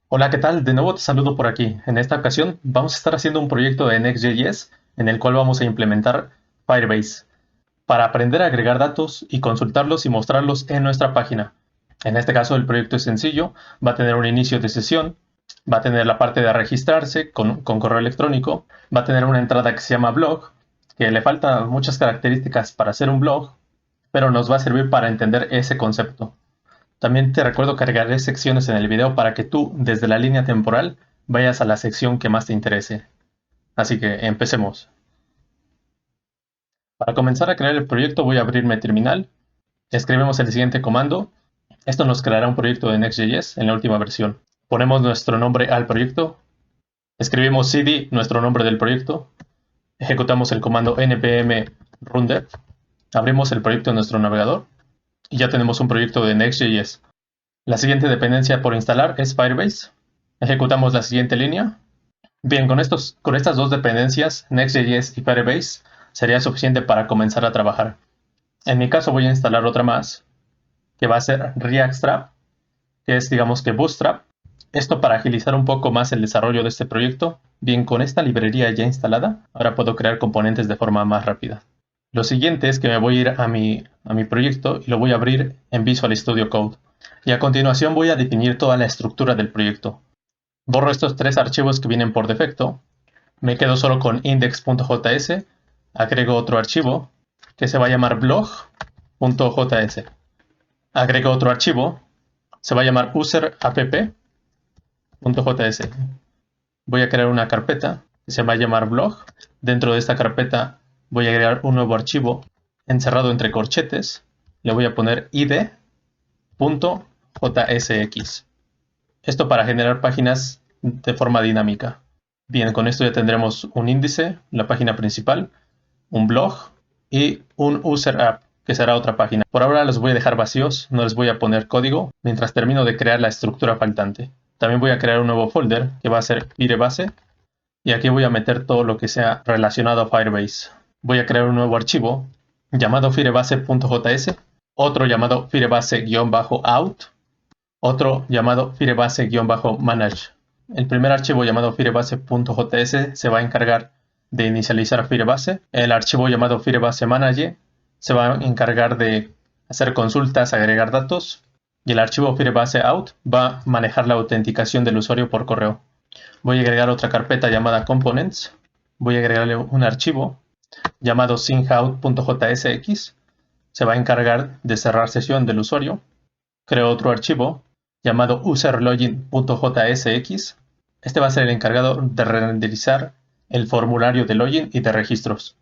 Hola, ¿qué tal? De nuevo te saludo por aquí. En esta ocasión vamos a estar haciendo un proyecto de Next.js en el cual vamos a implementar Firebase para aprender a agregar datos y consultarlos y mostrarlos en nuestra página. En este caso el proyecto es sencillo, va a tener un inicio de sesión, va a tener la parte de registrarse con correo electrónico, va a tener una entrada que se llama blog, que le faltan muchas características para hacer un blog, pero nos va a servir para entender ese concepto. También te recuerdo que agregaré secciones en el video para que tú, desde la línea temporal, vayas a la sección que más te interese. Así que empecemos. Para comenzar a crear el proyecto voy a abrirme terminal. Escribimos el siguiente comando. Esto nos creará un proyecto de Next.js en la última versión. Ponemos nuestro nombre al proyecto. Escribimos cd, nuestro nombre del proyecto. Ejecutamos el comando npm rundev. Abrimos el proyecto en nuestro navegador. Y ya tenemos un proyecto de Next.js. La siguiente dependencia por instalar es Firebase. Ejecutamos la siguiente línea. Bien, con estas dos dependencias, Next.js y Firebase, sería suficiente para comenzar a trabajar. En mi caso voy a instalar otra más, que va a ser React, que es digamos que Bootstrap. Esto para agilizar un poco más el desarrollo de este proyecto. Bien, con esta librería ya instalada, ahora puedo crear componentes de forma más rápida. Lo siguiente es que me voy a ir a mi proyecto y lo voy a abrir en Visual Studio Code. Y a continuación voy a definir toda la estructura del proyecto. Borro estos tres archivos que vienen por defecto. Me quedo solo con index.js. Agrego otro archivo que se va a llamar blog.js. Agrego otro archivo. Se va a llamar userapp.js. Voy a crear una carpeta que se va a llamar blog. Dentro de esta carpeta voy a agregar un nuevo archivo encerrado entre corchetes. Le voy a poner id.jsx. Esto para generar páginas de forma dinámica. Bien, con esto ya tendremos un índice, la página principal, un blog y un user app, que será otra página. Por ahora los voy a dejar vacíos, no les voy a poner código, mientras termino de crear la estructura faltante. También voy a crear un nuevo folder que va a ser Firebase y aquí voy a meter todo lo que sea relacionado a Firebase. Voy a crear un nuevo archivo llamado firebase.js, otro llamado firebase-out, otro llamado firebase-manage. El primer archivo llamado firebase.js se va a encargar de inicializar Firebase. El archivo llamado firebase-manage se va a encargar de hacer consultas, agregar datos. Y el archivo firebase-out va a manejar la autenticación del usuario por correo. Voy a agregar otra carpeta llamada components. Voy a agregarle un archivo llamado syncout.jsx. Se va a encargar de cerrar sesión del usuario. Creo otro archivo llamado userlogin.jsx. Este va a ser el encargado de renderizar el formulario de login y de registros.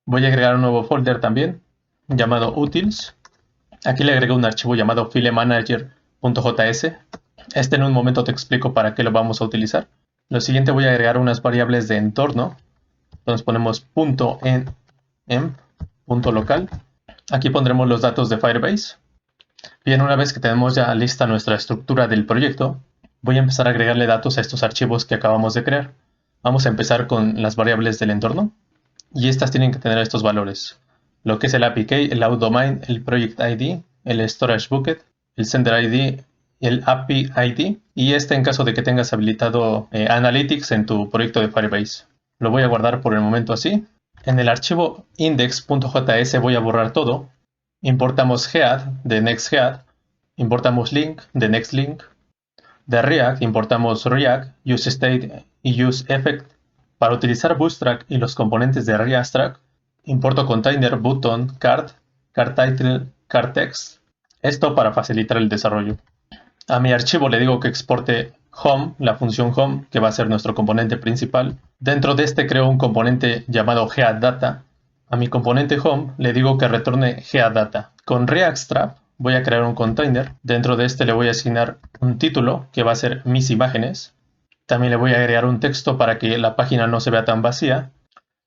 Voy a agregar un nuevo folder también llamado utils. Aquí le agrego un archivo llamado filemanager.js. Este en un momento te explico para qué lo vamos a utilizar. Lo siguiente, voy a agregar unas variables de entorno. Entonces ponemos .env.local. Aquí pondremos los datos de Firebase. Bien, una vez que tenemos ya lista nuestra estructura del proyecto, voy a empezar a agregarle datos a estos archivos que acabamos de crear. Vamos a empezar con las variables del entorno y estas tienen que tener estos valores. Lo que es el API key, el domain, el project ID, el storage bucket, el sender ID, el API ID y este en caso de que tengas habilitado Analytics en tu proyecto de Firebase. Lo voy a guardar por el momento así. En el archivo index.js voy a borrar todo. Importamos head de nextHead, importamos link de nextLink. De React importamos React, useState y useEffect. Para utilizar Bootstrap y los componentes de React, importo container, button, card, card title, card text. Esto para facilitar el desarrollo. A mi archivo le digo que exporte home, la función home, que va a ser nuestro componente principal. Dentro de este creo un componente llamado geaddata. A mi componente home le digo que retorne geaddata. Con React voy a crear un container. Dentro de este le voy a asignar un título que va a ser mis imágenes. También le voy a agregar un texto para que la página no se vea tan vacía.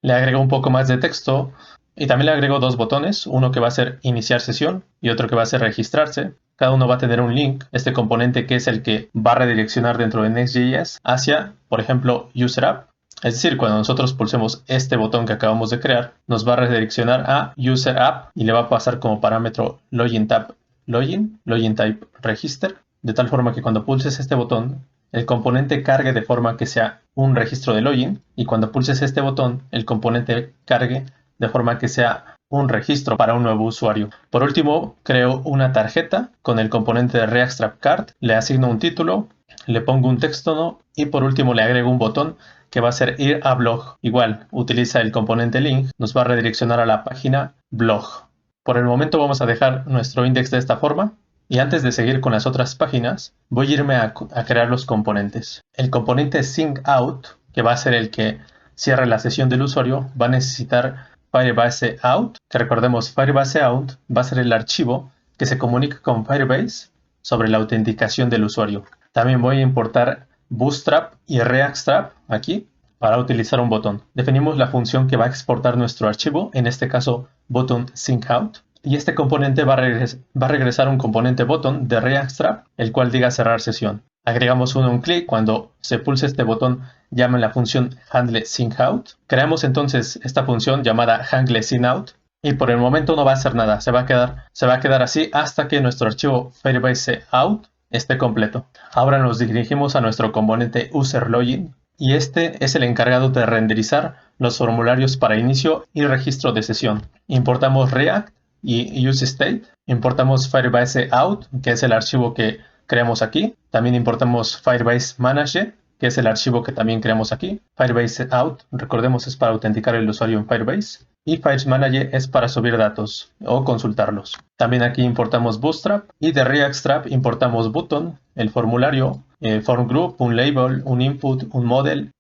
Le agrego un poco más de texto y también le agrego dos botones, uno que va a ser iniciar sesión y otro que va a ser registrarse. Cada uno va a tener un link, este componente que es el que va a redireccionar dentro de Next.js hacia, por ejemplo, UserApp. Es decir, cuando nosotros pulsemos este botón que acabamos de crear, nos va a redireccionar a UserApp y le va a pasar como parámetro login type register, de tal forma que cuando pulses este botón, el componente cargue de forma que sea un registro de login y cuando pulses este botón, el componente cargue de forma que sea un registro para un nuevo usuario. Por último, creo una tarjeta con el componente de ReactStrap le asigno un título, le pongo un texto y por último le agrego un botón que va a ser ir a blog. Igual, utiliza el componente link, nos va a redireccionar a la página blog. Por el momento vamos a dejar nuestro index de esta forma. Y antes de seguir con las otras páginas, voy a irme a crear los componentes. El componente SyncOut, que va a ser el que cierre la sesión del usuario, va a necesitar Firebase Out, que recordemos Firebase Out va a ser el archivo que se comunica con Firebase sobre la autenticación del usuario. También voy a importar Bootstrap y ReactStrap aquí para utilizar un botón. Definimos la función que va a exportar nuestro archivo, en este caso button SyncOut. Y este componente va a regresar un componente button de ReactStrap, el cual diga cerrar sesión. Agregamos un clic cuando se pulse este botón, llama la función handleSyncOut. Creamos entonces esta función llamada handleSyncOut y por el momento no va a hacer nada, se va a quedar así hasta que nuestro archivo FirebaseOut esté completo. Ahora nos dirigimos a nuestro componente userLogin y este es el encargado de renderizar los formularios para inicio y registro de sesión. Importamos React y useState, importamos Firebase Out, que es el archivo que creamos aquí. También importamos Firebase Manager, que es el archivo que también creamos aquí. Firebase Out, recordemos, es para autenticar el usuario en Firebase. Y Firebase Manager es para subir datos o consultarlos. También aquí importamos Bootstrap y de ReactStrap importamos Button, el formulario, form group, un label, un input, un model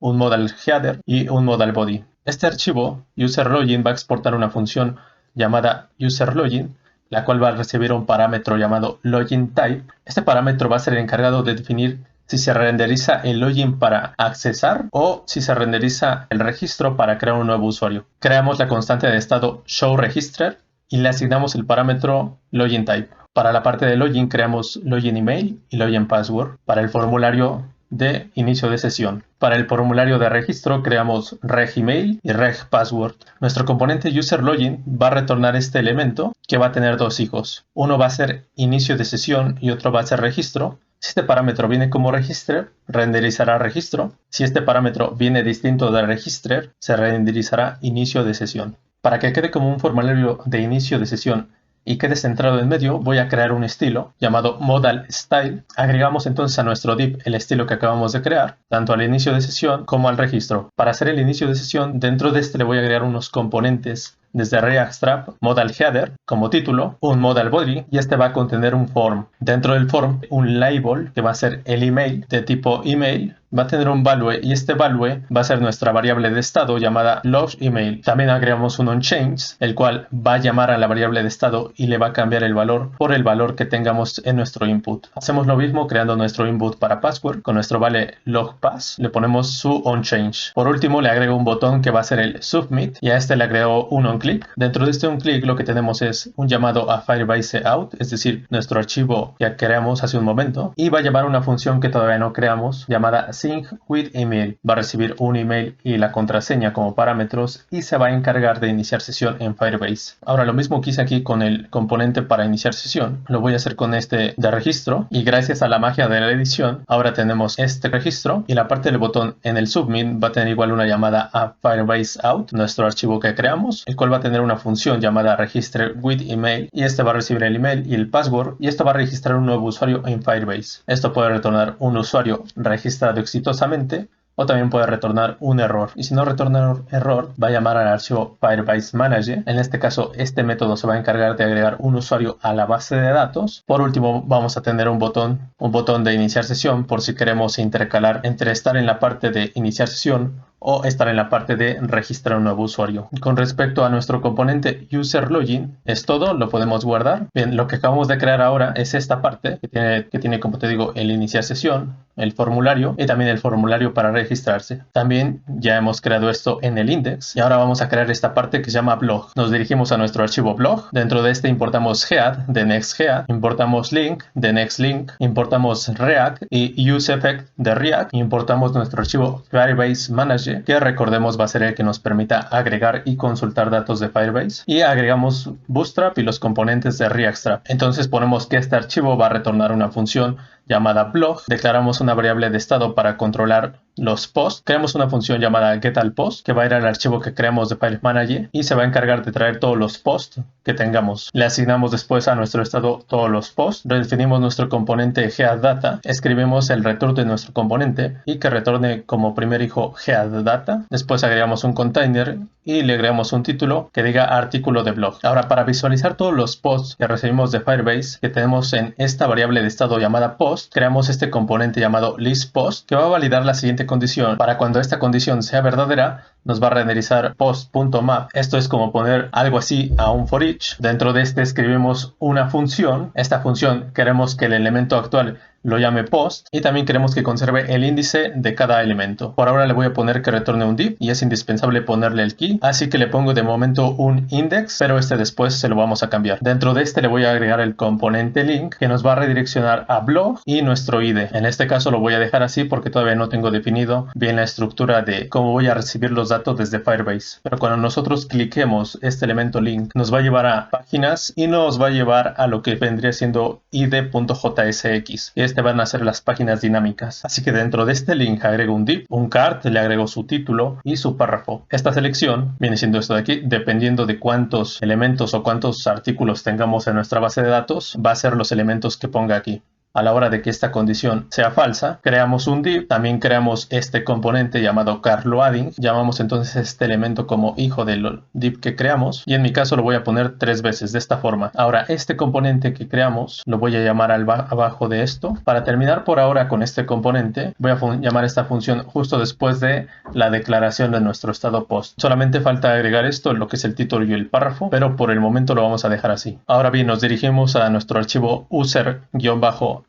header y un modal body. Este archivo, userLogin, va a exportar una función llamada userLogin, la cual va a recibir un parámetro llamado loginType. Este parámetro va a ser el encargado de definir si se renderiza el login para accesar o si se renderiza el registro para crear un nuevo usuario. Creamos la constante de estado showRegister y le asignamos el parámetro loginType. Para la parte de login creamos login email y login password. Para el formulario de inicio de sesión. Para el formulario de registro creamos regemail y regpassword. Nuestro componente userLogin va a retornar este elemento que va a tener dos hijos. Uno va a ser inicio de sesión y otro va a ser registro. Si este parámetro viene como register, renderizará registro. Si este parámetro viene distinto de register, se renderizará inicio de sesión. Para que quede como un formulario de inicio de sesión y quede centrado en medio, voy a crear un estilo llamado Modal Style. Agregamos entonces a nuestro div el estilo que acabamos de crear, tanto al inicio de sesión como al registro. Para hacer el inicio de sesión, dentro de este le voy a agregar unos componentes desde ReactStrap, Modal Header como título, un Modal Body y este va a contener un form. Dentro del form, un label que va a ser el email de tipo email, va a tener un value y este value va a ser nuestra variable de estado llamada logEmail. También agregamos un onChange, el cual va a llamar a la variable de estado y le va a cambiar el valor por el valor que tengamos en nuestro input. Hacemos lo mismo creando nuestro input para password con nuestro vale logPass, le ponemos su onChange. Por último le agrego un botón que va a ser el submit y a este le agrego un onClick. Dentro de este onClick lo que tenemos es un llamado a Firebase Out, es decir, nuestro archivo que creamos hace un momento, y va a llamar una función que todavía no creamos llamada sync with email. Va a recibir un email y la contraseña como parámetros y se va a encargar de iniciar sesión en Firebase. Ahora lo mismo que hice aquí con el componente para iniciar sesión, lo voy a hacer con este de registro y gracias a la magia de la edición ahora tenemos este registro y la parte del botón en el submit va a tener igual una llamada a Firebase Out, nuestro archivo que creamos, el cual va a tener una función llamada register with email y este va a recibir el email y el password y esto va a registrar un nuevo usuario en Firebase. Esto puede retornar un usuario registrado exitosamente o también puede retornar un error. Y si no retorna error, va a llamar al archivo Firebase Manager. En este caso, este método se va a encargar de agregar un usuario a la base de datos. Por último, vamos a tener un botón de iniciar sesión por si queremos intercalar entre estar en la parte de iniciar sesión o estar en la parte de registrar un nuevo usuario. Con respecto a nuestro componente userLogin, es todo, lo podemos guardar. Bien, lo que acabamos de crear ahora es esta parte que tiene como te digo, el iniciar sesión, el formulario y también el formulario para registrarse. También ya hemos creado esto en el index y ahora vamos a crear esta parte que se llama blog. Nos dirigimos a nuestro archivo blog. Dentro de este importamos head de nextHead, importamos link de nextLink, importamos React y useEffect de React, importamos nuestro archivo Firebase Manager Manager, que recordemos va a ser el que nos permita agregar y consultar datos de Firebase, y agregamos Bootstrap y los componentes de React. Entonces ponemos que este archivo va a retornar una función llamada blog, declaramos una variable de estado para controlar los posts, creamos una función llamada getAllPost que va a ir al archivo que creamos de File Manager y se va a encargar de traer todos los posts que tengamos. Le asignamos después a nuestro estado todos los posts, redefinimos nuestro componente getData, escribimos el return de nuestro componente y que retorne como primer hijo getData, después agregamos un container y le agregamos un título que diga artículo de blog. Ahora, para visualizar todos los posts que recibimos de Firebase que tenemos en esta variable de estado llamada post, creamos este componente llamado listPost que va a validar la siguiente condición. Para cuando esta condición sea verdadera, nos va a renderizar post.map. Esto es como poner algo así a un for each. Dentro de este escribimos una función. Esta función queremos que el elemento actual lo llame post y también queremos que conserve el índice de cada elemento. Por ahora le voy a poner que retorne un div y es indispensable ponerle el key, así que le pongo de momento un index, pero este después se lo vamos a cambiar. Dentro de este le voy a agregar el componente link que nos va a redireccionar a blog y nuestro ID. En este caso lo voy a dejar así porque todavía no tengo definido bien la estructura de cómo voy a recibir los datos desde Firebase. Pero cuando nosotros cliquemos este elemento link nos va a llevar a páginas y nos va a llevar a lo que vendría siendo id.jsx. Van a ser las páginas dinámicas. Así que dentro de este link agrego un div, un cart, le agrego su título y su párrafo. Esta selección viene siendo esto de aquí, dependiendo de cuántos elementos o cuántos artículos tengamos en nuestra base de datos, va a ser los elementos que ponga aquí. A la hora de que esta condición sea falsa, creamos un div, también creamos este componente llamado carLoading, llamamos entonces este elemento como hijo del div que creamos y en mi caso lo voy a poner 3 veces de esta forma. Ahora este componente que creamos lo voy a llamar abajo de esto. Para terminar por ahora con este componente, voy a llamar esta función justo después de la declaración de nuestro estado post. Solamente falta agregar esto, lo que es el título y el párrafo, pero por el momento lo vamos a dejar así. Ahora bien, nos dirigimos a nuestro archivo user-app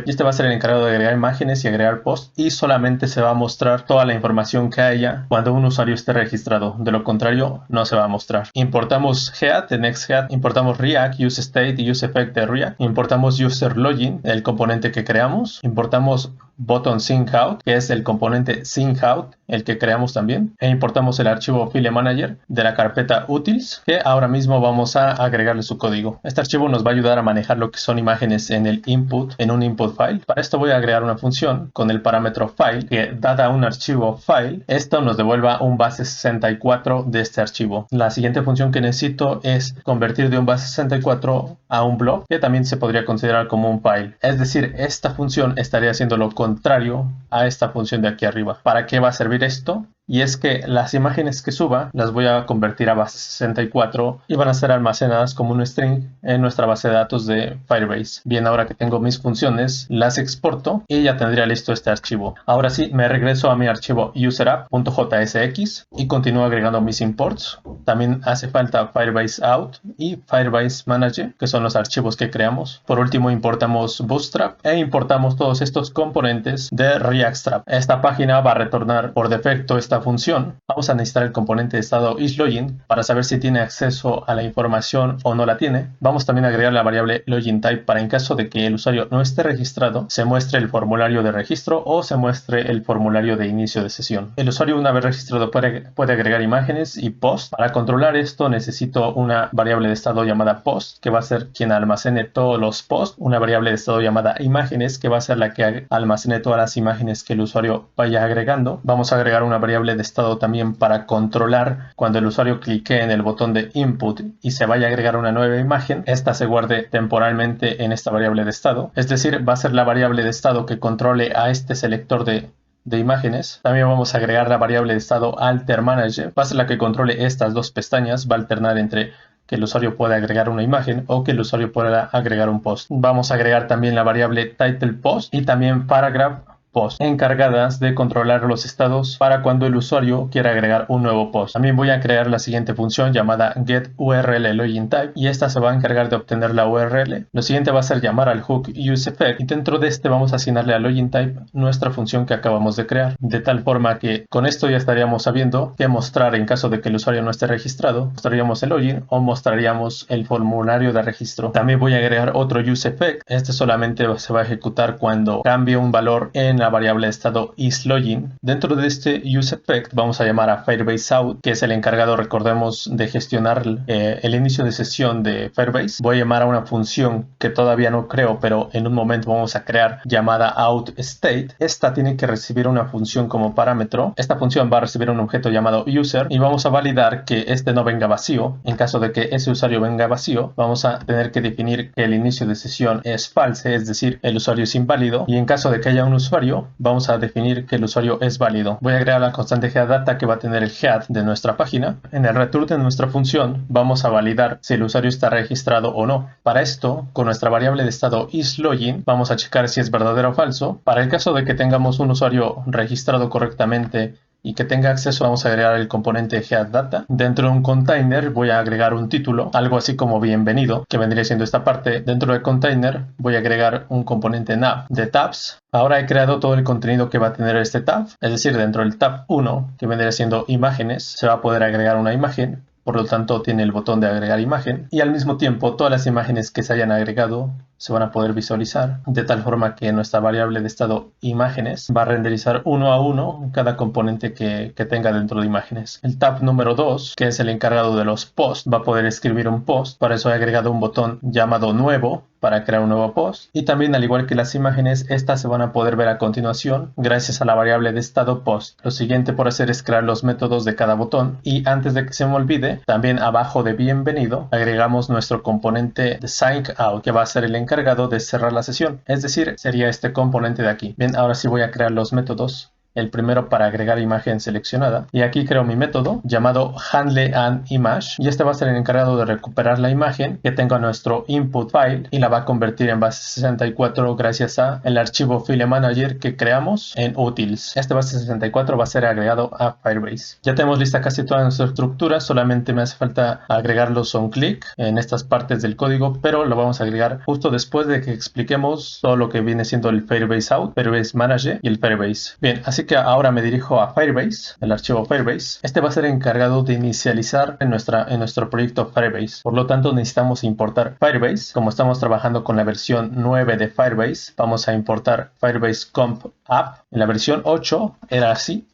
y este va a ser el encargado de agregar imágenes y agregar posts y solamente se va a mostrar toda la información que haya cuando un usuario esté registrado. De lo contrario, no se va a mostrar. Importamos Head de NextHead, importamos React, UseState y UseEffect de React, importamos UserLogin, el componente que creamos, importamos Button SyncOut, que es el componente SyncOut, el que creamos también, e importamos el archivo File Manager de la carpeta Utils, que ahora mismo vamos a agregarle su código. Este archivo nos va a ayudar a manejar lo que son imágenes en el input, en un input file. Para esto voy a agregar una función con el parámetro file, que dada un archivo file, esto nos devuelva un base 64 de este archivo. La siguiente función que necesito es convertir de un base 64 a un blob, que también se podría considerar como un file. Es decir, esta función estaría haciendo lo contrario a esta función de aquí arriba. ¿Para qué va a servir esto? Y es que las imágenes que suba las voy a convertir a base 64 y van a ser almacenadas como un string en nuestra base de datos de Firebase. Bien, ahora que tengo mis funciones, las exporto y ya tendría listo este archivo. Ahora sí, me regreso a mi archivo userapp.jsx y continúo agregando mis imports. También hace falta Firebase Out y Firebase Manager, que son los archivos que creamos. Por último, importamos Bootstrap e importamos todos estos componentes de React. Esta página va a retornar por defecto esta función. Vamos a necesitar el componente de estado isLogin para saber si tiene acceso a la información o no la tiene. Vamos también a agregar la variable loginType para en caso de que el usuario no esté registrado, se muestre el formulario de registro o se muestre el formulario de inicio de sesión. El usuario una vez registrado puede agregar imágenes y posts. Para controlar esto necesito una variable de estado llamada post que va a ser quien almacene todos los posts, una variable de estado llamada imágenes que va a ser la que almacene todas las imágenes que el usuario vaya agregando. Vamos a agregar una variable de estado también para controlar cuando el usuario clique en el botón de input y se vaya a agregar una nueva imagen, esta se guarde temporalmente en esta variable de estado. Es decir, va a ser la variable de estado que controle a este selector de imágenes. También vamos a agregar la variable de estado alter manager, va a ser la que controle estas dos pestañas, va a alternar entre que el usuario pueda agregar una imagen o que el usuario pueda agregar un post. Vamos a agregar también la variable title post y también paragraph post, encargadas de controlar los estados para cuando el usuario quiera agregar un nuevo post. También voy a crear la siguiente función llamada getURLLoginType y esta se va a encargar de obtener la URL. Lo siguiente va a ser llamar al hook useEffect y dentro de este vamos a asignarle a loginType nuestra función que acabamos de crear, de tal forma que con esto ya estaríamos sabiendo qué mostrar en caso de que el usuario no esté registrado. Mostraríamos el login o mostraríamos el formulario de registro. También voy a agregar otro useEffect. Este solamente se va a ejecutar cuando cambie un valor en la variable de estado isLogin. Dentro de este useEffect vamos a llamar a FirebaseOut, que es el encargado, recordemos, de gestionar el inicio de sesión de Firebase. Voy a llamar a una función que todavía no creo, pero en un momento vamos a crear, llamada outState. Esta tiene que recibir una función como parámetro. Esta función va a recibir un objeto llamado user y vamos a validar que este no venga vacío. En caso de que ese usuario venga vacío, vamos a tener que definir que el inicio de sesión es false, es decir, el usuario es inválido, y en caso de que haya un usuario, vamos a definir que el usuario es válido. Voy a agregar la constante headData que va a tener el head de nuestra página. En el return de nuestra función vamos a validar si el usuario está registrado o no. Para esto, con nuestra variable de estado isLogin, vamos a checar si es verdadero o falso. Para el caso de que tengamos un usuario registrado correctamente y que tenga acceso, vamos a agregar el componente headData. Dentro de un container voy a agregar un título, algo así como bienvenido, que vendría siendo esta parte. Dentro del container voy a agregar un componente nav de tabs. Ahora he creado todo el contenido que va a tener este tab, es decir, dentro del tab 1, que vendría siendo imágenes, se va a poder agregar una imagen. Por lo tanto, tiene el botón de agregar imagen y al mismo tiempo todas las imágenes que se hayan agregado se van a poder visualizar, de tal forma que nuestra variable de estado imágenes va a renderizar uno a uno cada componente que tenga dentro de imágenes. El tab número 2, que es el encargado de los posts, va a poder escribir un post. Para eso he agregado un botón llamado nuevo para crear un nuevo post, y también, al igual que las imágenes, estas se van a poder ver a continuación gracias a la variable de estado post. Lo siguiente por hacer es crear los métodos de cada botón, y antes de que se me olvide, también abajo de bienvenido agregamos nuestro componente de SignOut, que va a ser el encargado de cerrar la sesión, es decir, sería este componente de aquí. Bien, ahora sí voy a crear los métodos. El primero para agregar imagen seleccionada, y aquí creo mi método llamado handleAndImage, y este va a ser el encargado de recuperar la imagen que tenga nuestro input file y la va a convertir en base 64 gracias a el archivo file manager que creamos en utils. Este base 64 va a ser agregado a Firebase. Ya tenemos lista casi toda nuestra estructura, solamente me hace falta agregarlos on click en estas partes del código, pero lo vamos a agregar justo después de que expliquemos todo lo que viene siendo el Firebase Out, Firebase Manager y el Firebase. Bien, así que ahora me dirijo a Firebase, el archivo Firebase. Este va a ser encargado de inicializar en nuestro proyecto Firebase. Por lo tanto, necesitamos importar Firebase. Como estamos trabajando con la versión 9 de Firebase, vamos a importar Firebase Comp App. En la versión 8 era así,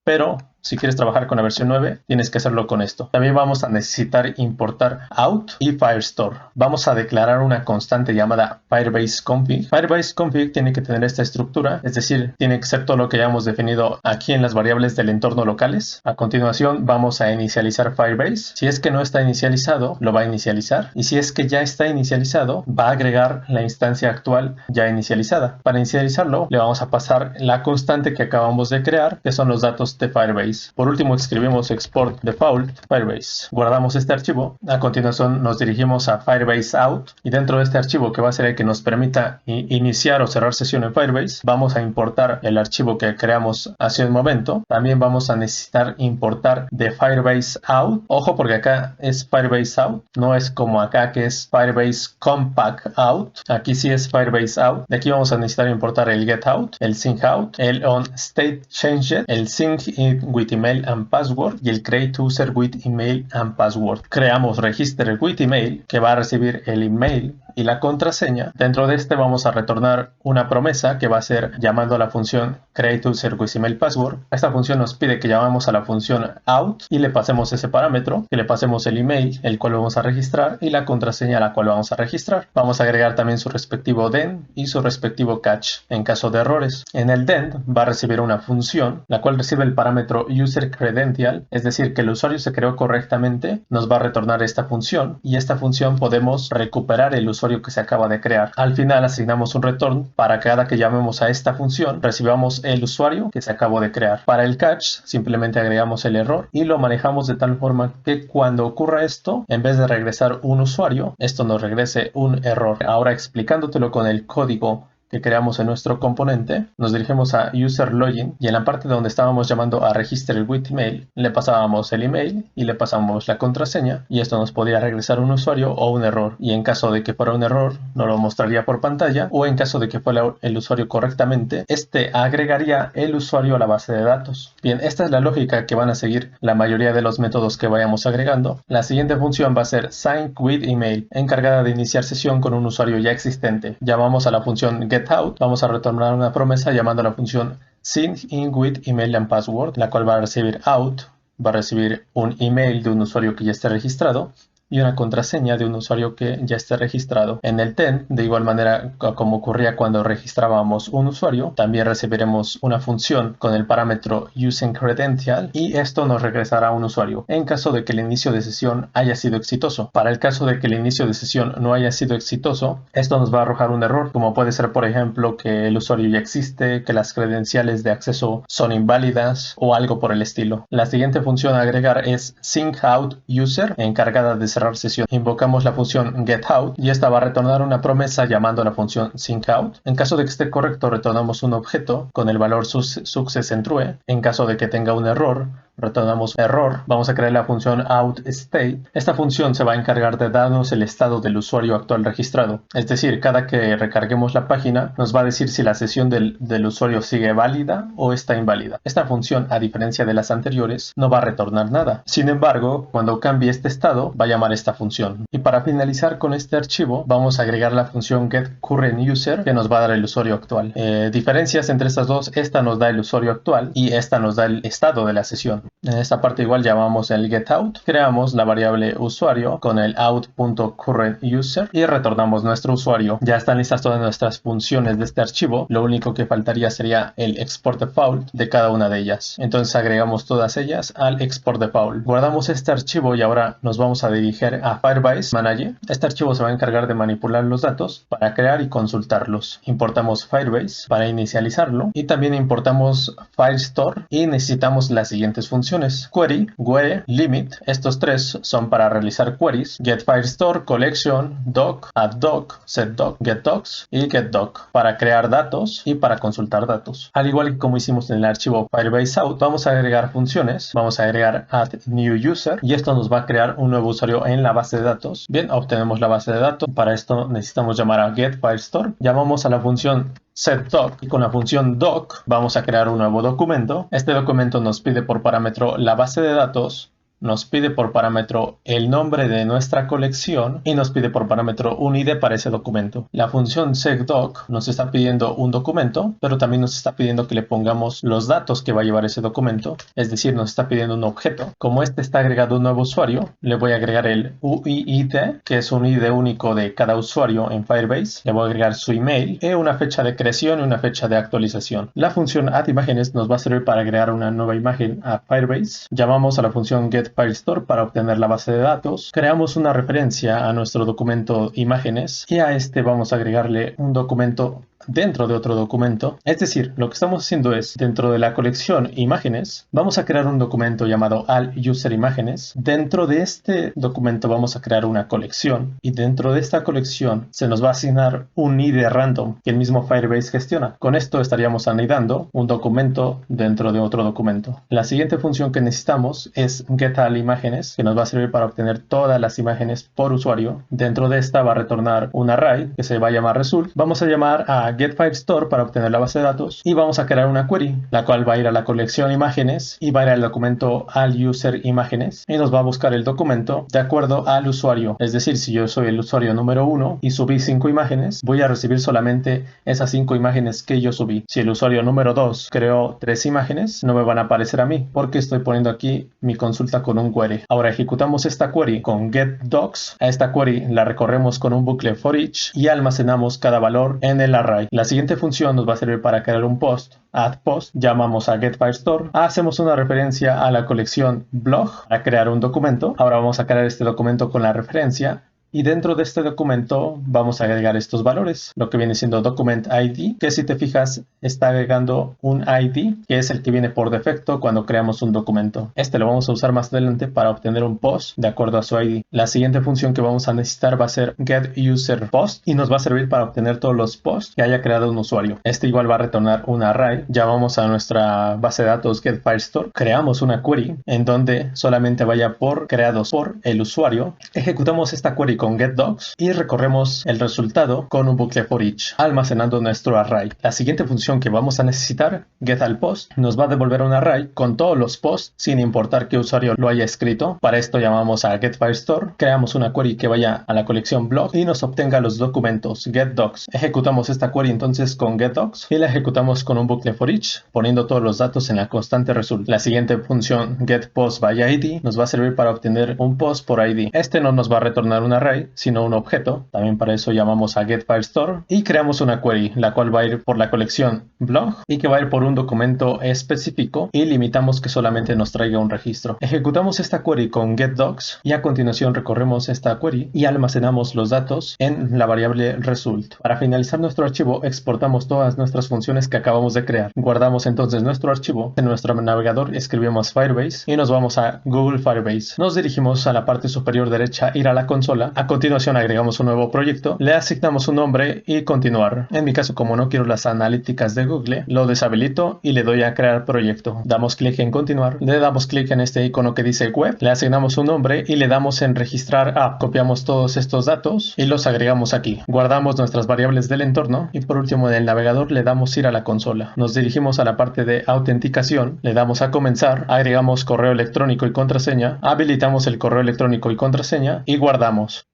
pero si quieres trabajar con la versión 9, tienes que hacerlo con esto. También vamos a necesitar importar out y Firestore. Vamos a declarar una constante llamada Firebase Config. Firebase Config tiene que tener esta estructura, es decir, tiene que ser todo lo que hayamos definido aquí en las variables del entorno locales. A continuación, vamos a inicializar Firebase. Si es que no está inicializado, lo va a inicializar. Y si es que ya está inicializado, va a agregar la instancia actual ya inicializada. Para inicializarlo, le vamos a pasar la constante que acabamos de crear, que son los datos de Firebase. Por último, escribimos export default Firebase. Guardamos este archivo. A continuación nos dirigimos a Firebase Out, y dentro de este archivo, que va a ser el que nos permita iniciar o cerrar sesión en Firebase, vamos a importar el archivo que creamos hace un momento. También vamos a necesitar importar de Firebase Out. Ojo, porque acá es Firebase Out, no es como acá que es Firebase Compact Out. Aquí sí es Firebase Out. De aquí vamos a necesitar importar el get out, el sync out, el on state changed, el sync with email and password y el create user with email and password. Creamos register with email, que va a recibir el email y la contraseña. Dentro de este vamos a retornar una promesa que va a ser llamando a la función create user with email password. Esta función nos pide que llamamos a la función out y le pasemos ese parámetro, que le pasemos el email, el cual vamos a registrar, y la contraseña, la cual vamos a registrar. Vamos a agregar también su respectivo den y su respectivo catch en caso de errores. En el den va a recibir una función, la cual recibe el parámetro user credential, es decir, que el usuario se creó correctamente. Nos va a retornar esta función, y esta función podemos recuperar el usuario que se acaba de crear. Al final asignamos un return para cada que llamemos a esta función recibamos el usuario que se acabó de crear. Para el catch simplemente agregamos el error y lo manejamos de tal forma que cuando ocurra esto, en vez de regresar un usuario, esto nos regrese un error. Ahora, explicándotelo con el código que creamos en nuestro componente, nos dirigimos a user login, y en la parte donde estábamos llamando a register with email, le pasábamos el email y le pasamos la contraseña, y esto nos podría regresar un usuario o un error, y en caso de que fuera un error nos lo mostraría por pantalla, o en caso de que fuera el usuario correctamente, este agregaría el usuario a la base de datos. Bien, esta es la lógica que van a seguir la mayoría de los métodos que vayamos agregando. La siguiente función va a ser sign with email, encargada de iniciar sesión con un usuario ya existente. Llamamos a la función get getOut vamos a retornar una promesa llamando a la función sign in with email and password, la cual va a recibir out, va a recibir un email de un usuario que ya esté registrado y una contraseña de un usuario que ya esté registrado. En el TEN, de igual manera como ocurría cuando registrábamos un usuario, también recibiremos una función con el parámetro useCredential y esto nos regresará a un usuario en caso de que el inicio de sesión haya sido exitoso. Para el caso de que el inicio de sesión no haya sido exitoso, esto nos va a arrojar un error, como puede ser, por ejemplo, que el usuario ya existe, que las credenciales de acceso son inválidas o algo por el estilo. La siguiente función a agregar es sync_out_user, encargada de cerrar sesión. Invocamos la función getOut y esta va a retornar una promesa llamando a la función sync_out. En caso de que esté correcto, retornamos un objeto con el valor success en true. En caso de que tenga un error, retornamos error. Vamos a crear la función outState. Esta función se va a encargar de darnos el estado del usuario actual registrado. Es decir, cada que recarguemos la página nos va a decir si la sesión del usuario sigue válida o está inválida. Esta función, a diferencia de las anteriores, no va a retornar nada. Sin embargo, cuando cambie este estado, va a llamar esta función. Y para finalizar con este archivo, vamos a agregar la función getCurrentUser, que nos va a dar el usuario actual. Diferencias entre estas dos: esta nos da el usuario actual y esta nos da el estado de la sesión. En esta parte igual llamamos el getOut, creamos la variable usuario con el out.currentUser y retornamos nuestro usuario. Ya están listas todas nuestras funciones de este archivo, lo único que faltaría sería el export default de cada una de ellas. Entonces agregamos todas ellas al export default. Guardamos este archivo y ahora nos vamos a dirigir a Firebase Manager. Este archivo se va a encargar de manipular los datos para crear y consultarlos. Importamos Firebase para inicializarlo y también importamos Firestore y necesitamos las siguientes funciones: query, where, limit. Estos tres son para realizar queries: getFirestore, collection, doc, addDoc, setDoc, getDocs y getDoc para crear datos y para consultar datos. Al igual que como hicimos en el archivo Firebase Out, vamos a agregar funciones. Vamos a agregar addNewUser y esto nos va a crear un nuevo usuario en la base de datos. Bien, obtenemos la base de datos. Para esto necesitamos llamar a getFirestore. Llamamos a la función setDoc y con la función doc vamos a crear un nuevo documento. Este documento nos pide por parámetro la base de datos, nos pide por parámetro el nombre de nuestra colección y nos pide por parámetro un ID para ese documento. La función setDoc nos está pidiendo un documento, pero también nos está pidiendo que le pongamos los datos que va a llevar ese documento, es decir, nos está pidiendo un objeto. Como este está agregado un nuevo usuario, le voy a agregar el UID, que es un ID único de cada usuario en Firebase. Le voy a agregar su email y una fecha de creación y una fecha de actualización. La función addImages nos va a servir para agregar una nueva imagen a Firebase. Llamamos a la función getFirestore para obtener la base de datos. Creamos una referencia a nuestro documento imágenes y a este vamos a agregarle un documento dentro de otro documento. Es decir, lo que estamos haciendo es, dentro de la colección imágenes, vamos a crear un documento llamado allUserImágenes. Dentro de este documento vamos a crear una colección y dentro de esta colección se nos va a asignar un ID random que el mismo Firebase gestiona. Con esto estaríamos anidando un documento dentro de otro documento. La siguiente función que necesitamos es getAllImágenes, que nos va a servir para obtener todas las imágenes por usuario. Dentro de esta va a retornar un array que se va a llamar result. Vamos a llamar a getFirestore para obtener la base de datos y vamos a crear una query, la cual va a ir a la colección imágenes y va a ir al documento allUserImágenes y nos va a buscar el documento de acuerdo al usuario. Es decir, si yo soy el usuario número 1 y subí 5 imágenes, voy a recibir solamente esas 5 imágenes que yo subí. Si el usuario número 2 creó 3 imágenes, no me van a aparecer a mí porque estoy poniendo aquí mi consulta con un query. Ahora ejecutamos esta query con getDocs. A esta query la recorremos con un bucle for each y almacenamos cada valor en el array. La siguiente función nos va a servir para crear un post. addPost, llamamos a getFirestore, hacemos una referencia a la colección blog para crear un documento. Ahora vamos a crear este documento con la referencia y dentro de este documento vamos a agregar estos valores, lo que viene siendo document ID, que si te fijas está agregando un ID que es el que viene por defecto cuando creamos un documento. Este lo vamos a usar más adelante para obtener un post de acuerdo a su ID. La siguiente función que vamos a necesitar va a ser getUserPost y nos va a servir para obtener todos los posts que haya creado un usuario. Este igual va a retornar un array. Llamamos a nuestra base de datos getFirestore, creamos una query en donde solamente vaya por creados por el usuario. Ejecutamos esta query query con getDocs y recorremos el resultado con un bucle for each, almacenando nuestro array. La siguiente función que vamos a necesitar, getAllPost, nos va a devolver un array con todos los posts sin importar qué usuario lo haya escrito. Para esto llamamos a getFirestore, creamos una query que vaya a la colección blog y nos obtenga los documentos getDocs. Ejecutamos esta query entonces con getDocs y la ejecutamos con un bucle for each, poniendo todos los datos en la constante result. La siguiente función getPostById nos va a servir para obtener un post por ID. Este no nos va a retornar un array, sino un objeto. También para eso llamamos a getFirestore y creamos una query, la cual va a ir por la colección blog y que va a ir por un documento específico y limitamos que solamente nos traiga un registro. Ejecutamos esta query con getDocs y a continuación recorremos esta query y almacenamos los datos en la variable result. Para finalizar nuestro archivo, exportamos todas nuestras funciones que acabamos de crear. Guardamos entonces nuestro archivo. En nuestro navegador escribimos Firebase y nos vamos a Google Firebase. Nos dirigimos a la parte superior derecha, ir a la consola. A continuación agregamos un nuevo proyecto, le asignamos un nombre y continuar. En mi caso, como no quiero las analíticas de Google, lo deshabilito y le doy a crear proyecto. Damos clic en continuar, le damos clic en este icono que dice web, le asignamos un nombre y le damos en registrar app. Copiamos todos estos datos y los agregamos aquí. Guardamos nuestras variables del entorno y por último en el navegador le damos ir a la consola. Nos dirigimos a la parte de autenticación, le damos a comenzar, agregamos correo electrónico y contraseña, habilitamos el correo electrónico y contraseña y guardamos.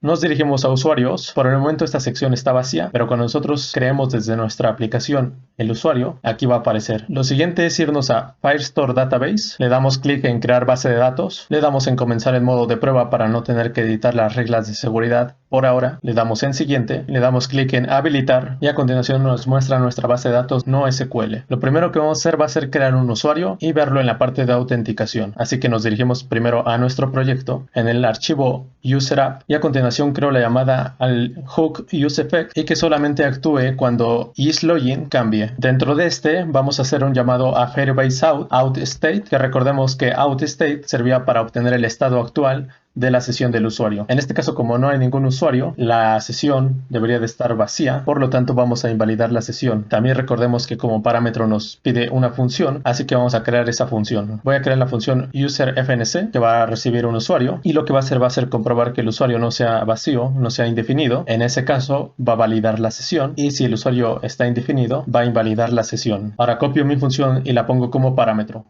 Nos dirigimos a usuarios. Por el momento esta sección está vacía, pero cuando nosotros creemos desde nuestra aplicación el usuario, aquí va a aparecer. Lo siguiente es irnos a Firestore Database, le damos clic en crear base de datos, le damos en comenzar en modo de prueba para no tener que editar las reglas de seguridad. Por ahora, le damos en siguiente, le damos clic en habilitar y a continuación nos muestra nuestra base de datos NoSQL. Lo primero que vamos a hacer va a ser crear un usuario y verlo en la parte de autenticación. Así que nos dirigimos primero a nuestro proyecto en el archivo UserApp y a continuación creo la llamada al hook useEffect y que solamente actúe cuando isLogin cambie. Dentro de este vamos a hacer un llamado a Firebase outState, que recordemos que outState servía para obtener el estado actual de la sesión del usuario. En este caso, como no hay ningún usuario, la sesión debería de estar vacía, por lo tanto vamos a invalidar la sesión. También recordemos que como parámetro nos pide una función, así que vamos a crear esa función. Voy a crear la función userFNC que va a recibir un usuario y lo que va a hacer comprobar que el usuario no sea vacío, no sea indefinido. En ese caso va a validar la sesión y si el usuario está indefinido va a invalidar la sesión. Ahora copio mi función y la pongo como parámetro.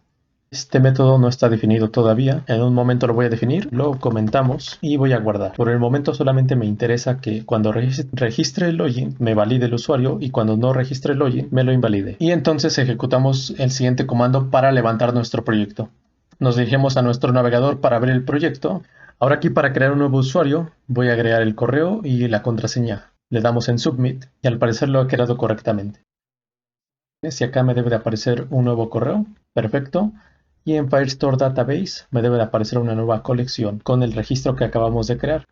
Este método no está definido todavía, en un momento lo voy a definir, lo comentamos y voy a guardar. Por el momento solamente me interesa que cuando registre el login me valide el usuario y cuando no registre el login me lo invalide. Y entonces ejecutamos el siguiente comando para levantar nuestro proyecto. Nos dirigimos a nuestro navegador para abrir el proyecto. Ahora aquí para crear un nuevo usuario voy a agregar el correo y la contraseña. Le damos en Submit y al parecer lo ha creado correctamente. Si acá me debe de aparecer un nuevo correo, perfecto. Y en Firestore Database me debe de aparecer una nueva colección con el registro que acabamos de crear.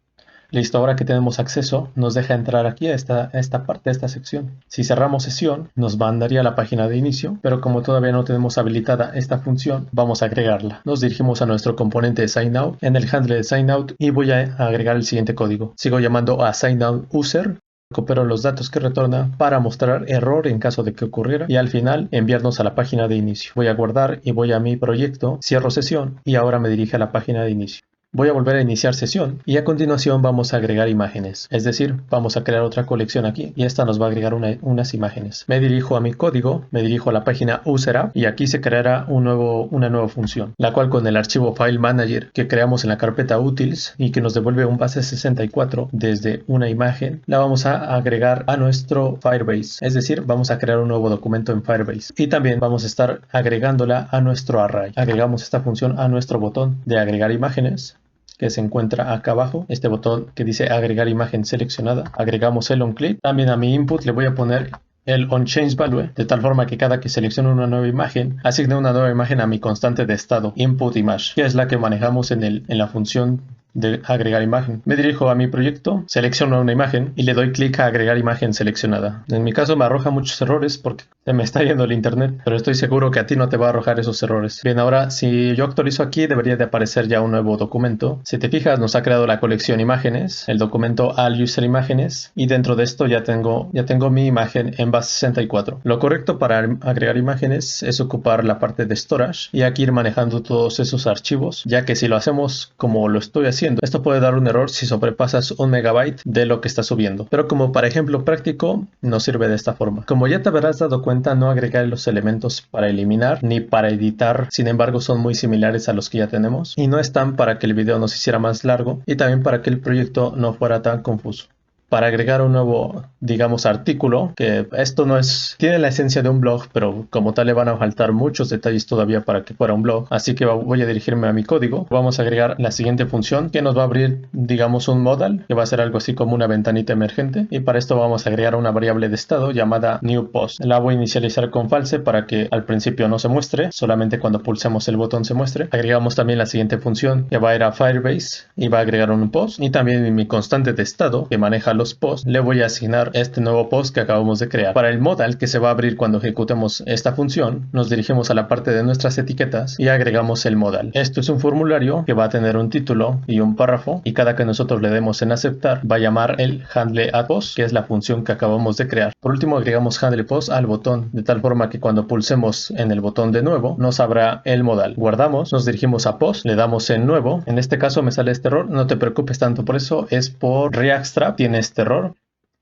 Listo, ahora que tenemos acceso, nos deja entrar aquí a esta parte, a esta sección. Si cerramos sesión, nos mandaría a la página de inicio, pero como todavía no tenemos habilitada esta función, vamos a agregarla. Nos dirigimos a nuestro componente de SignOut, en el handle de SignOut, y voy a agregar el siguiente código. Sigo llamando a SignOutUser. Recupero los datos que retorna para mostrar error en caso de que ocurriera y al final enviarnos a la página de inicio. Voy a guardar y voy a mi proyecto, cierro sesión y ahora me dirige a la página de inicio. Voy a volver a iniciar sesión y a continuación vamos a agregar imágenes, es decir, vamos a crear otra colección aquí y esta nos va a agregar unas imágenes. Me dirijo a mi código, me dirijo a la página UserApp y aquí se creará una nueva función, la cual con el archivo File Manager que creamos en la carpeta Utils y que nos devuelve un base 64 desde una imagen, la vamos a agregar a nuestro Firebase, es decir, vamos a crear un nuevo documento en Firebase y también vamos a estar agregándola a nuestro array. Agregamos esta función a nuestro botón de agregar imágenes, que se encuentra acá abajo, este botón que dice agregar imagen seleccionada, agregamos el onClick. También a mi input le voy a poner el onChangeValue, de tal forma que cada que seleccione una nueva imagen, asigne una nueva imagen a mi constante de estado, inputImage, que es la que manejamos en la función de agregar imagen. Me dirijo a mi proyecto, selecciono una imagen y le doy clic a agregar imagen seleccionada. En mi caso me arroja muchos errores porque se me está yendo el internet, pero estoy seguro que a ti no te va a arrojar esos errores. Bien, ahora si yo actualizo aquí debería de aparecer ya un nuevo documento. Si te fijas, nos ha creado la colección imágenes, el documento al user imágenes y dentro de esto ya tengo mi imagen en base 64. Lo correcto para agregar imágenes es ocupar la parte de storage y aquí ir manejando todos esos archivos, ya que si lo hacemos como lo estoy haciendo haciendo. Esto puede dar un error si sobrepasas 1 megabyte de lo que estás subiendo. Pero como para ejemplo práctico, nos sirve de esta forma. Como ya te habrás dado cuenta, no agregar los elementos para eliminar ni para editar. Sin embargo, son muy similares a los que ya tenemos. Y no están para que el video nos hiciera más largo y también para que el proyecto no fuera tan confuso. Para agregar un nuevo, digamos, artículo, que esto no es, tiene la esencia de un blog, pero como tal le van a faltar muchos detalles todavía para que fuera un blog, así que voy a dirigirme a mi código. Vamos a agregar la siguiente función que nos va a abrir, digamos, un modal, que va a ser algo así como una ventanita emergente, y para esto vamos a agregar una variable de estado llamada newPost. La voy a inicializar con false para que al principio no se muestre, solamente cuando pulsemos el botón se muestre. Agregamos también la siguiente función que va a ir a Firebase y va a agregar un post, y también en mi constante de estado que maneja los posts, le voy a asignar este nuevo post que acabamos de crear. Para el modal que se va a abrir cuando ejecutemos esta función, nos dirigimos a la parte de nuestras etiquetas y agregamos el modal. Esto es un formulario que va a tener un título y un párrafo, y cada que nosotros le demos en aceptar va a llamar el handleAddPost, que es la función que acabamos de crear. Por último, agregamos handlePost al botón, de tal forma que cuando pulsemos en el botón de nuevo nos abra el modal. Guardamos, nos dirigimos a post, le damos en nuevo. En este caso me sale este error, no te preocupes tanto por eso, es por React tiene este error.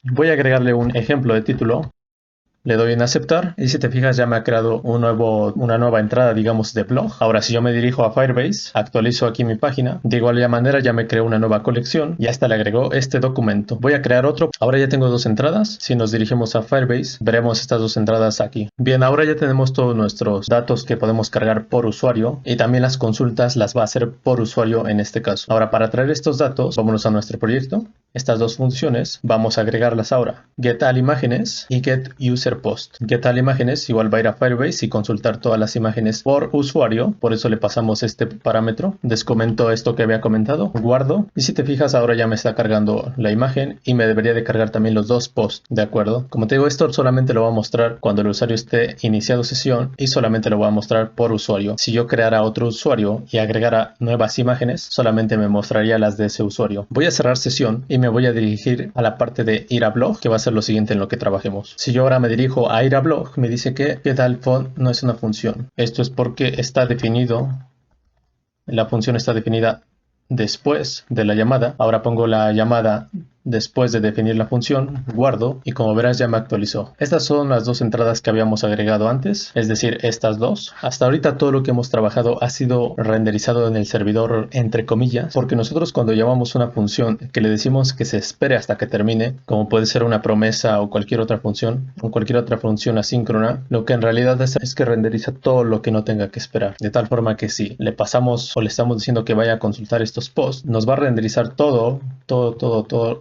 Voy a agregarle un ejemplo de título. Le doy en aceptar y si te fijas ya me ha creado una nueva entrada, digamos, de blog. Ahora si yo me dirijo a Firebase, actualizo aquí mi página, de igual manera ya me creo una nueva colección y hasta le agregó este documento. Voy a crear otro. Ahora ya tengo dos entradas. Si nos dirigimos a Firebase, veremos estas dos entradas aquí. Bien, ahora ya tenemos todos nuestros datos que podemos cargar por usuario, y también las consultas las va a hacer por usuario en este caso. Ahora, para traer estos datos, vámonos a nuestro proyecto. Estas dos funciones vamos a agregarlas ahora. GetAllImágenes y GetUserPost. GetAllImágenes igual va a ir a Firebase y consultar todas las imágenes por usuario. Por eso le pasamos este parámetro. Descomento esto que había comentado. Guardo. Y si te fijas, ahora ya me está cargando la imagen y me debería de cargar también los dos posts. ¿De acuerdo? Como te digo, esto solamente lo va a mostrar cuando el usuario esté iniciando sesión y solamente lo voy a mostrar por usuario. Si yo creara otro usuario y agregara nuevas imágenes, solamente me mostraría las de ese usuario. Voy a cerrar sesión y me voy a dirigir a la parte de ir a blog, que va a ser lo siguiente en lo que trabajemos. Si yo ahora me dirijo a ir a blog, me dice que getAllFont no es una función. Esto es porque está definido, la función está definida después de la llamada. Ahora pongo la llamada después de definir la función, guardo y como verás ya me actualizó. Estas son las dos entradas que habíamos agregado antes, es decir, estas dos. Hasta ahorita todo lo que hemos trabajado ha sido renderizado en el servidor entre comillas, porque nosotros cuando llamamos una función que le decimos que se espere hasta que termine, como puede ser una promesa o cualquier otra función asíncrona, lo que en realidad es que renderiza todo lo que no tenga que esperar. De tal forma que si le pasamos o le estamos diciendo que vaya a consultar estos posts, nos va a renderizar todo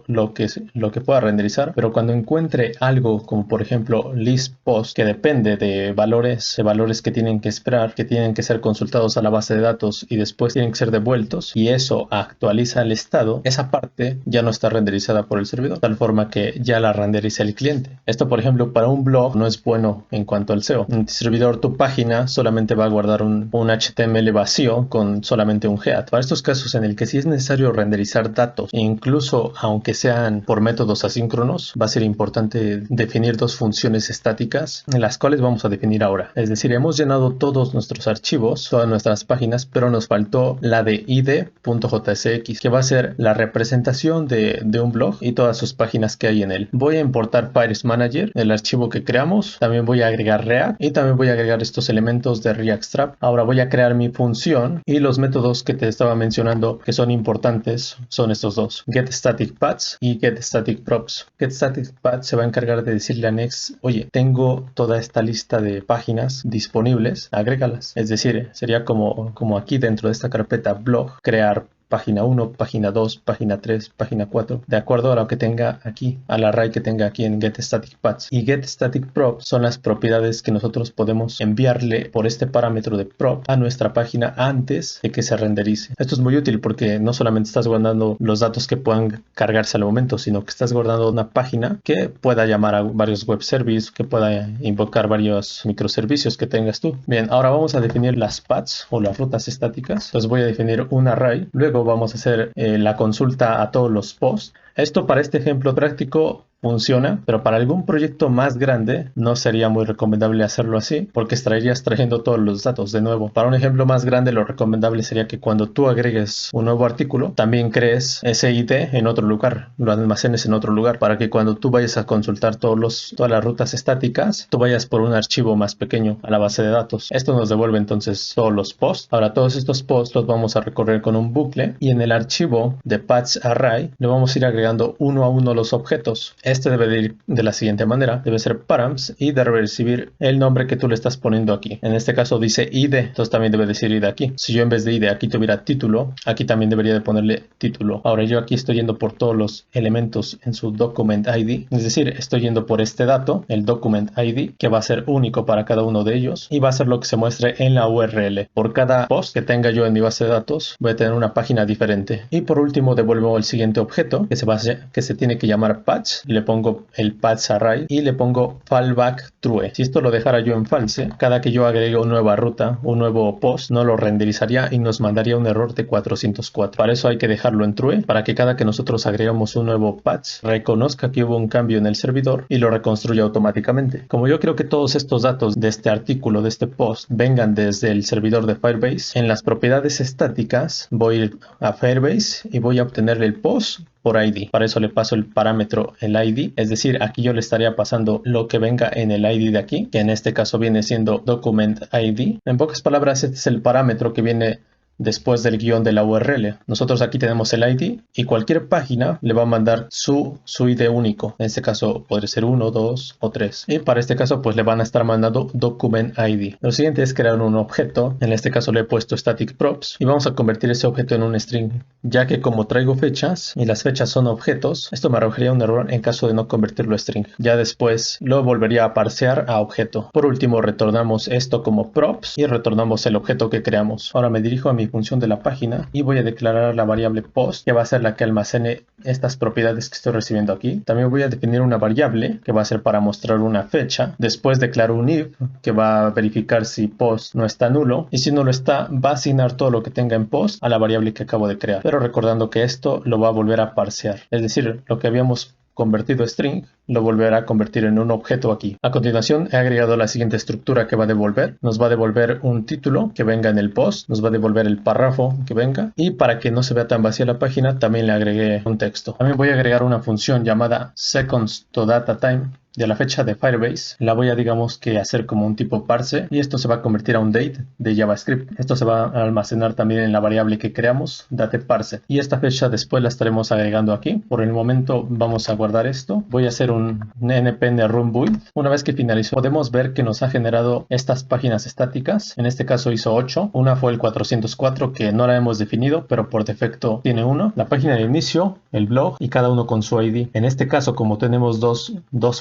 lo que pueda renderizar, pero cuando encuentre algo como por ejemplo list post que depende de valores que tienen que esperar, que tienen que ser consultados a la base de datos y después tienen que ser devueltos, y eso actualiza el estado, esa parte ya no está renderizada por el servidor, de tal forma que ya la renderiza el cliente. Esto por ejemplo para un blog no es bueno en cuanto al SEO. En el servidor tu página solamente va a guardar un HTML vacío con solamente un head. Para estos casos en el que sí es necesario renderizar datos, e incluso aunque sean por métodos asíncronos, va a ser importante definir dos funciones estáticas, en las cuales vamos a definir ahora. Es decir, hemos llenado todos nuestros archivos, todas nuestras páginas, pero nos faltó la de id.jsx, que va a ser la representación de un blog y todas sus páginas que hay en él. Voy a importar Pages Manager, el archivo que creamos. También voy a agregar React y también voy a agregar estos elementos de React. Ahora voy a crear mi función, y los métodos que te estaba mencionando que son importantes son estos dos: getStaticPaths y getStaticProps. getStaticPath se va a encargar de decirle a Next, oye, tengo toda esta lista de páginas disponibles, agrégalas. Es decir, sería como aquí dentro de esta carpeta blog, crear página 1, página 2, página 3, página 4, de acuerdo a lo que tenga aquí, al array que tenga aquí en getStaticPaths. Y getStaticProp son las propiedades que nosotros podemos enviarle por este parámetro de prop a nuestra página antes de que se renderice. Esto es muy útil porque no solamente estás guardando los datos que puedan cargarse al momento, sino que estás guardando una página que pueda llamar a varios web services, que pueda invocar varios microservicios que tengas tú. Bien, ahora vamos a definir las paths o las rutas estáticas. Entonces voy a definir un array, luego vamos a hacer la consulta a todos los posts. Esto para este ejemplo práctico funciona, pero para algún proyecto más grande no sería muy recomendable hacerlo así, porque estarías trayendo todos los datos de nuevo. Para un ejemplo más grande, lo recomendable sería que cuando tú agregues un nuevo artículo, también crees ese ID en otro lugar, lo almacenes en otro lugar, para que cuando tú vayas a consultar todas las rutas estáticas, tú vayas por un archivo más pequeño a la base de datos. Esto nos devuelve entonces todos los posts. Ahora todos estos posts los vamos a recorrer con un bucle y en el archivo de paths array le vamos a ir agregando uno a uno los objetos. Este debe de ir de la siguiente manera, debe ser params y debe recibir el nombre que tú le estás poniendo aquí. En este caso dice id, entonces también debe decir id aquí. Si yo en vez de id aquí tuviera título, aquí también debería de ponerle título. Ahora yo aquí estoy yendo por todos los elementos en su document id, es decir, estoy yendo por este dato, el document id, que va a ser único para cada uno de ellos y va a ser lo que se muestre en la URL. Por cada post que tenga yo en mi base de datos, voy a tener una página diferente. Y por último devuelvo el siguiente objeto que se tiene que llamar patch. Le pongo el paths array y le pongo fallback true. Si esto lo dejara yo en false, cada que yo agregue una nueva ruta, un nuevo post, no lo renderizaría y nos mandaría un error de 404. Para eso hay que dejarlo en true, para que cada que nosotros agregamos un nuevo patch, reconozca que hubo un cambio en el servidor y lo reconstruya automáticamente. Como yo creo que todos estos datos de este artículo, de este post, vengan desde el servidor de Firebase, en las propiedades estáticas voy a ir a Firebase y voy a obtener el post por ID. Para eso le paso el parámetro el ID, es decir, aquí yo le estaría pasando lo que venga en el ID de aquí, que en este caso viene siendo document ID. En pocas palabras, este es el parámetro que viene después del guión de la URL. Nosotros aquí tenemos el ID y cualquier página le va a mandar su ID único. En este caso podría ser 1, 2 o 3. Y para este caso pues le van a estar mandando document ID. Lo siguiente es crear un objeto. En este caso le he puesto static props y vamos a convertir ese objeto en un string, ya que como traigo fechas y las fechas son objetos, esto me arrojaría un error en caso de no convertirlo a string. Ya después lo volvería a parsear a objeto. Por último retornamos esto como props y retornamos el objeto que creamos. Ahora me dirijo a mi función de la página y voy a declarar la variable post, que va a ser la que almacene estas propiedades que estoy recibiendo aquí. También voy a definir una variable que va a ser para mostrar una fecha. Después declaro un if que va a verificar si post no está nulo, y si no lo está va a asignar todo lo que tenga en post a la variable que acabo de crear, pero recordando que esto lo va a volver a parsear, es decir, lo que habíamos convertido a string lo volverá a convertir en un objeto aquí. A continuación he agregado la siguiente estructura que va a devolver. Nos va a devolver un título que venga en el post, nos va a devolver el párrafo que venga, y para que no se vea tan vacía la página también le agregué un texto. También voy a agregar una función llamada seconds to data time de la fecha de Firebase. La voy a digamos que hacer como un tipo parse y esto se va a convertir a un date de JavaScript. Esto se va a almacenar también en la variable que creamos, dateParse, y esta fecha después la estaremos agregando aquí. Por el momento vamos a guardar esto. Voy a hacer un npm run build. Una vez que finalizó podemos ver que nos ha generado estas páginas estáticas. En este caso hizo 8. Una fue el 404 que no la hemos definido, pero por defecto tiene uno. La página de inicio, el blog y cada uno con su ID. En este caso, como tenemos dos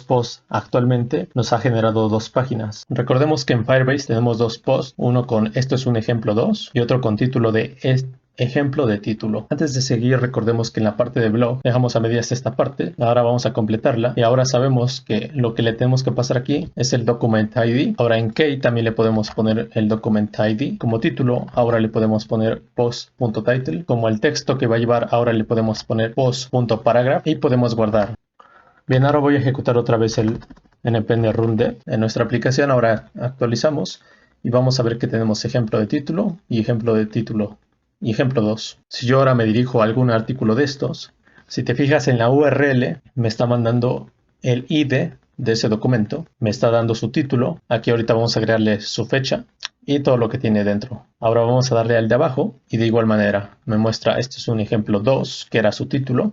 posts actualmente, nos ha generado dos páginas. Recordemos que en Firebase tenemos dos posts, uno con esto es un ejemplo 2 y otro con título de ejemplo de título. Antes de seguir, recordemos que en la parte de blog dejamos a medias esta parte. Ahora vamos a completarla y ahora sabemos que lo que le tenemos que pasar aquí es el document ID. Ahora en key también le podemos poner el document ID como título. Ahora le podemos poner post.title. Como el texto que va a llevar, ahora le podemos poner post.paragraph y podemos guardar. Bien, ahora voy a ejecutar otra vez el npm run dev en nuestra aplicación. Ahora actualizamos y vamos a ver que tenemos ejemplo de título y ejemplo de título y ejemplo 2. Si yo ahora me dirijo a algún artículo de estos, si te fijas en la URL, me está mandando el ID de ese documento, me está dando su título. Aquí ahorita vamos a agregarle su fecha y todo lo que tiene dentro. Ahora vamos a darle al de abajo y de igual manera me muestra, este es un ejemplo 2 que era su título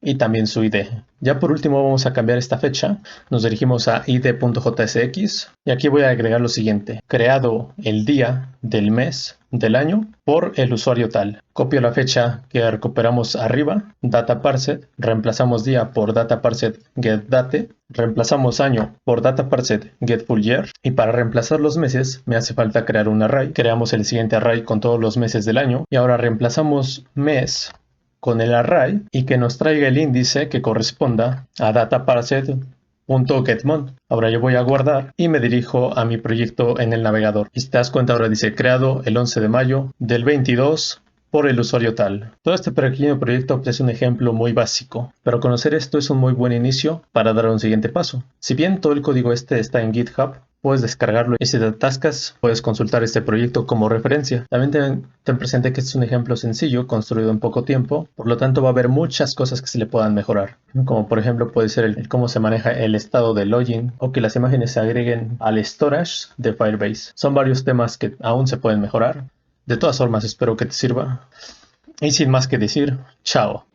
y también su ID. Ya por último vamos a cambiar esta fecha. Nos dirigimos a id.jsx y aquí voy a agregar lo siguiente: creado el día del mes del año por el usuario tal. Copio la fecha que recuperamos arriba, dataParset, reemplazamos día por dataParset getDate, reemplazamos año por dataParset getFullYear, y para reemplazar los meses me hace falta crear un array. Creamos el siguiente array con todos los meses del año y ahora reemplazamos mes con el array y que nos traiga el índice que corresponda a dataParset.getMonth. Ahora yo voy a guardar y me dirijo a mi proyecto en el navegador. Y si te das cuenta, ahora dice creado el 11 de mayo del 22 por el usuario tal. Todo este pequeño proyecto es un ejemplo muy básico, pero conocer esto es un muy buen inicio para dar un siguiente paso. Si bien todo el código este está en GitHub, puedes descargarlo y si te atascas puedes consultar este proyecto como referencia. También ten presente que este es un ejemplo sencillo, construido en poco tiempo, por lo tanto va a haber muchas cosas que se le puedan mejorar, como por ejemplo puede ser el cómo se maneja el estado de login o que las imágenes se agreguen al storage de Firebase. Son varios temas que aún se pueden mejorar. De todas formas, espero que te sirva. Y sin más que decir, chao.